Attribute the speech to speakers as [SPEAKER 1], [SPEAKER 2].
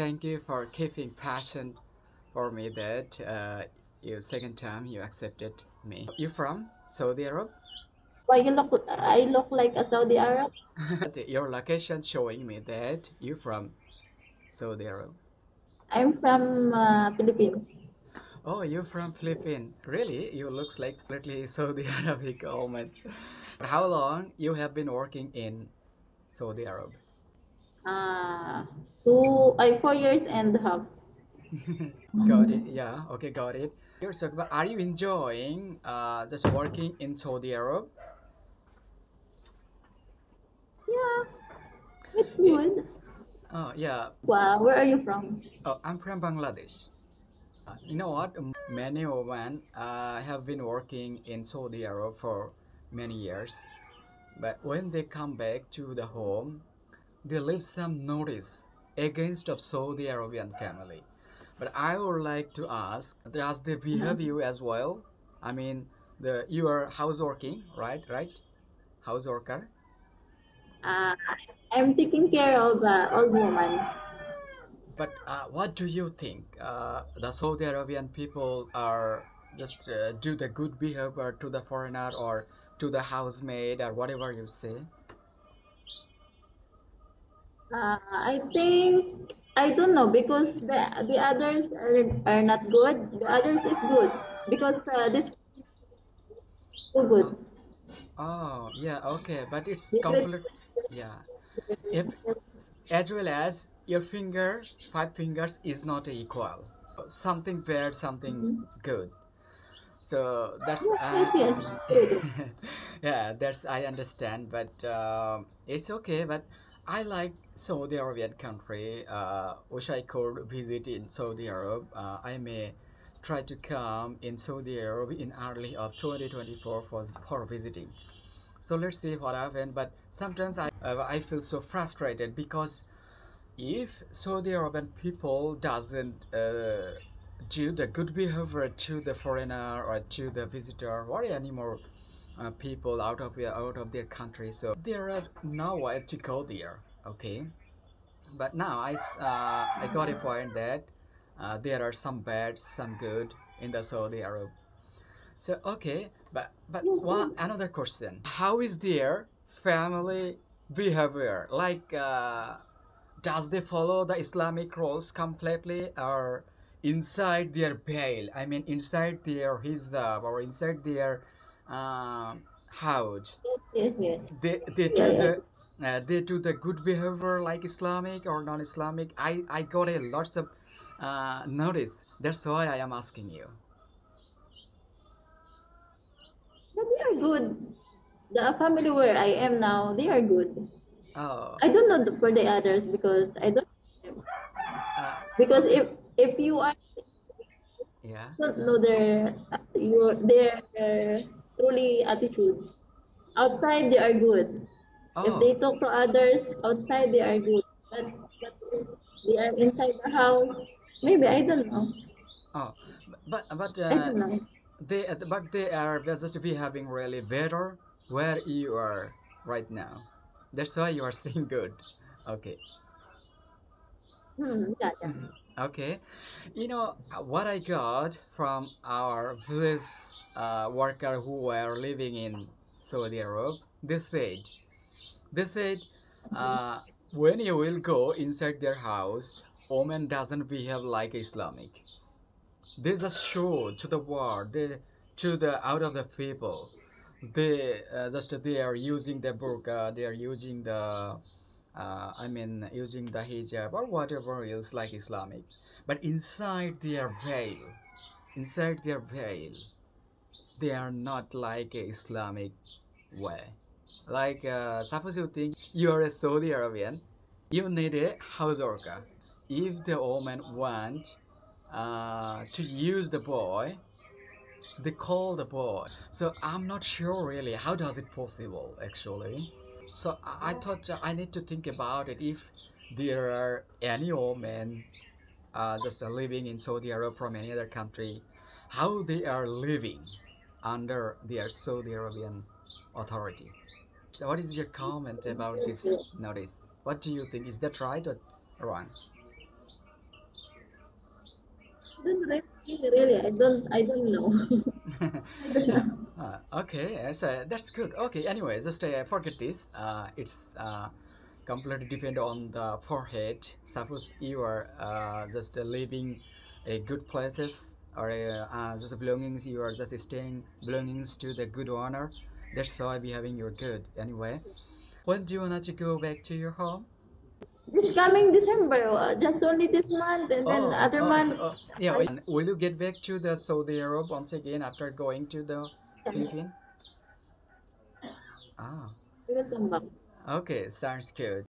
[SPEAKER 1] thank you for keeping passion for me that you second time you accepted me. You from Saudi Arab?
[SPEAKER 2] Why you look? I look like a Saudi Arab.
[SPEAKER 1] Your location showing me that you from Saudi Arab.
[SPEAKER 2] I'm from Philippines.
[SPEAKER 1] Oh, you from Philippines? Really? You looks like completely Saudi Arabic almost. How long you have been working in Saudi Arab?
[SPEAKER 2] Uh, 4 years and a half.
[SPEAKER 1] Got it. Yeah. Okay. Got it. So, but are you enjoying just working in Saudi Arab?
[SPEAKER 2] Yeah, it's
[SPEAKER 1] Eh,
[SPEAKER 2] good.
[SPEAKER 1] oh yeah.
[SPEAKER 2] Wow, where are you from?
[SPEAKER 1] Oh, I'm from Bangladesh. You know what? Many women have been working in Saudi Arab for many years, but when they come back to the home, they leave some notice against of Saudi Arabian family. But I would like to ask, does they behave
[SPEAKER 2] Mhm.
[SPEAKER 1] you as well? I mean, you are houseworking, right? Right? House worker.
[SPEAKER 2] Uh, I'm taking care of old woman.
[SPEAKER 1] But what do you think? The Saudi Arabian people are just do the good behavior to the foreigner or to the housemaid or whatever you say?
[SPEAKER 2] I think I don't know because the others are not good. The others is good because this is too
[SPEAKER 1] Oh,
[SPEAKER 2] good.
[SPEAKER 1] oh, yeah, okay, but it's
[SPEAKER 2] Different.
[SPEAKER 1] complete. Yeah, if as well as your finger, 5 fingers is not equal. Something bad, something
[SPEAKER 2] Mhm.
[SPEAKER 1] good. So that's
[SPEAKER 2] Yes, yes, yes. True.
[SPEAKER 1] yeah, that's I understand, but it's okay. But I like Saudi Arabian country. Wish I could visit in Saudi Arab. I may try to come in Saudi Arab in early of 2024 for visiting. So let's see what happens. But sometimes I feel so frustrated because if Saudi Arabian people doesn't do the good behavior to the foreigner or to the visitor or any more people out of their country, so there are nowhere to go there. Okay, but now I got a point that there are some bad, some good in the Saudi Arab. So okay, but
[SPEAKER 2] Yes,
[SPEAKER 1] one
[SPEAKER 2] yes.
[SPEAKER 1] another question: how is their family behavior? Like, does they follow the Islamic rules completely, or inside their veil? I mean, inside their hijab or inside their house,
[SPEAKER 2] Yes, yes.
[SPEAKER 1] they
[SPEAKER 2] Yeah,
[SPEAKER 1] do
[SPEAKER 2] yeah.
[SPEAKER 1] the good behavior like Islamic or non-Islamic. I got a lots of notice. That's why I am asking you.
[SPEAKER 2] But they are good. The family where I am now, they are good.
[SPEAKER 1] Oh,
[SPEAKER 2] I don't know for the others because I don't
[SPEAKER 1] uh,
[SPEAKER 2] because if you are
[SPEAKER 1] yeah.
[SPEAKER 2] don't know their truly attitude. Outside they are good. If they
[SPEAKER 1] Oh,
[SPEAKER 2] talk to others outside they are good. But if they are inside the house, maybe I don't know.
[SPEAKER 1] oh, but
[SPEAKER 2] I don't know.
[SPEAKER 1] they are just behaving really better where you are right now. That's why you are saying good. Okay.
[SPEAKER 2] Yeah, yeah.
[SPEAKER 1] Mhm. Okay. You know what I got from our village worker who were living in Saudi Arab? They said, uh, when you will go inside their house, woman doesn't behave like Islamic. They just show to the world, to the out of the people. They are using the burqa, they are using the I mean using the hijab or whatever else like Islamic. But inside their veil, they are not like a Islamic way. Like suppose you think you are a Saudi Arabian, you need a house orca. If the woman want to use the boy, they call the boy. So I'm not sure really how does it possible actually. So I thought I need to think about it if there are any women just living in Saudi Arabia from any other country, how they are living under their Saudi Arabian authority. So what is your comment about this notice? What do you think? Is that right or wrong?
[SPEAKER 2] don't really. I don't know. I don't know.
[SPEAKER 1] Okay, so that's good. Okay, anyway, just forget this. It's completely depend on the forehead. Suppose you are just living a good places or just belongings, you are just staying belongings to the good owner. That's why behaving you're good. Anyway, when do you want to go back to your home?
[SPEAKER 2] This coming December, just only this month, and then
[SPEAKER 1] Oh,
[SPEAKER 2] other
[SPEAKER 1] oh, so
[SPEAKER 2] month,
[SPEAKER 1] yeah.
[SPEAKER 2] I
[SPEAKER 1] Will you get back to the Saudi Arab once again after going to the
[SPEAKER 2] can.
[SPEAKER 1] Philippines? Ah,
[SPEAKER 2] I will come back.
[SPEAKER 1] okay, sounds good.